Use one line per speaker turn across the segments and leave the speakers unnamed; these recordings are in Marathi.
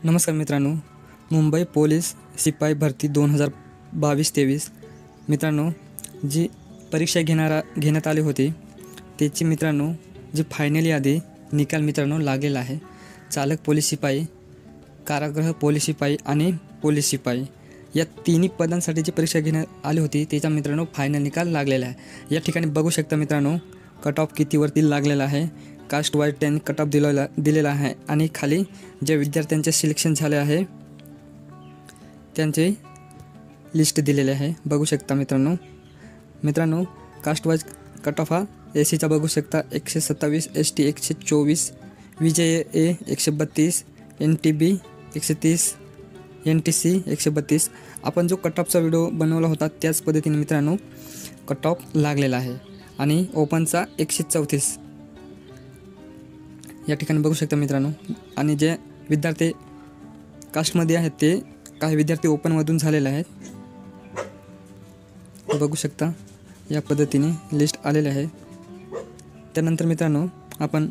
नमस्कार मित्रांनो, मुंबई पोलीस शिपाई भरती 2022-23 मित्रांनो, जी परीक्षा घेण्यात आली होती त्याची मित्रांनो जी फायनल यादी निकाल मित्रांनो लागलेला आहे। चालक पोलीस शिपाई, कारागृह पोलीस शिपाई आणि पोलीस शिपाई या तिन्ही पदांसाठी जी परीक्षा घेण्यात आली होती त्याचा मित्रांनो फायनल निकाल लागलेला आहे। या ठिकाणी बघू शकता मित्रांनो, कट ऑफ कितीवरती लागलेला आहे। कास्ट वाईज त्यांनी कट ऑफ दिलेला आहे आणि खाली जे विद्यार्थ्यांचे सिलेक्शन झाले आहे त्यांचे लिस्ट दिलेले आहे, बघू शकता मित्रांनो कास्ट वाईज कट ऑफ हा एसीचा बघू शकता 127, एसटी 124, विजय 132, NTB 130, NTC 132। आपण जो कट ऑफचा व्हिडिओ बनवला होता त्याच पद्धतीने मित्रांनो कट ऑफ लागलेला आहे आणि ओपनचा 134 या ठिकाणी बघू शकता मित्रांनो। आणि जे विद्यार्थी कास्टमध्ये आहेत ते काही विद्यार्थी ओपनमधून झालेले आहेत, बघू शकता या पद्धतीने लिस्ट आलेले आहे। त्यानंतर मित्रांनो आपण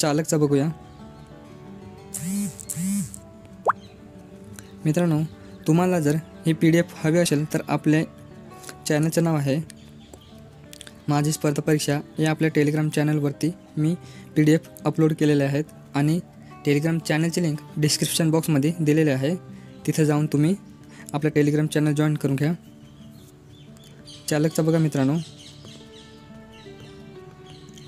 चालकचा बघूया। मित्रांनो तुम्हाला जर ही PDF हवी असेल तर आपल्या चॅनलचं नाव आहे माझी स्पर्धा परीक्षा, या आपल्या टेलिग्राम चॅनलवरती मी PDF अपलोड केलेले आहेत आणि टेलिग्राम चॅनलची लिंक डिस्क्रिप्शन बॉक्समध्ये दिलेली आहे, तिथे जाऊन तुम्ही आपल्या टेलिग्राम चॅनल जॉईन करून घ्या। चालकचा बघा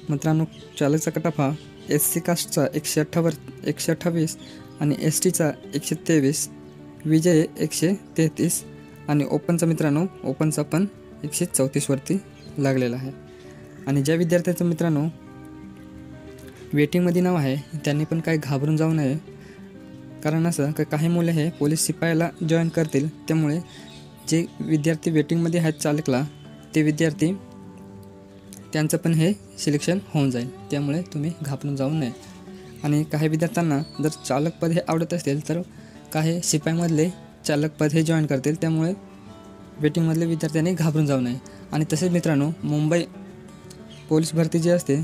मित्रांनो चालकचा कट ऑफ हा SC कास्टचा 128 आणि STचा 123, विजय 133 आणि ओपनचा मित्रांनो ओपनचा पण 134 वरती लागलेला आहे। आणि ज्या विद्यार्थ्याचं मित्रांनो वेटिंगमध्ये नाव आहे त्यांनी पण काही घाबरून जाऊ नये, कारण असं काही मुले हे पोलीस शिपायाला जॉईन करतील, त्यामुळे जे विद्यार्थी वेटिंगमध्ये आहेत चालकला ते विद्यार्थी त्यांचं पण हे सिलेक्शन होऊन जाईल, त्यामुळे तुम्ही घाबरून जाऊ नये। आणि काही विद्यार्थ्यांना जर चालकपद हे आवडत असेल तर काही शिपाईमधले चालकपद हे जॉईन करतील, त्यामुळे वेटिंगमधले विद्यार्थ्यांनी घाबरून जाऊ नये। आणि तसेच मित्रांनो मुंबई पोलीस भरती जी असते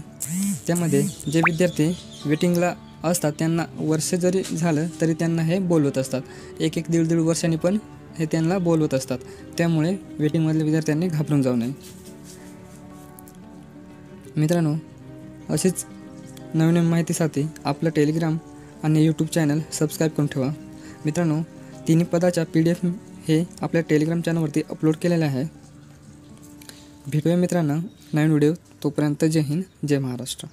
त्यामध्ये जे विद्यार्थी वेटिंगला असतात त्यांना वर्ष जरी झालं तरी त्यांना हे बोलवत असतात, एक दीड वर्षांनी पण हे त्यांना बोलवत असतात, त्यामुळे वेटिंगमधल्या विद्यार्थ्यांनी घाबरून जाऊ नये। मित्रांनो अशीच नवीन माहितीसाठी आपलं टेलिग्राम आणि यूट्यूब चॅनल सबस्क्राईब करून ठेवा। मित्रांनो तिन्ही पदाच्या PDF हे आपल्या टेलिग्राम चॅनलवरती अपलोड केलेले आहे। भेटूया मित्रांनो नवीन व्हिडिओ, तोपर्यंत जय हिंद जय महाराष्ट्र।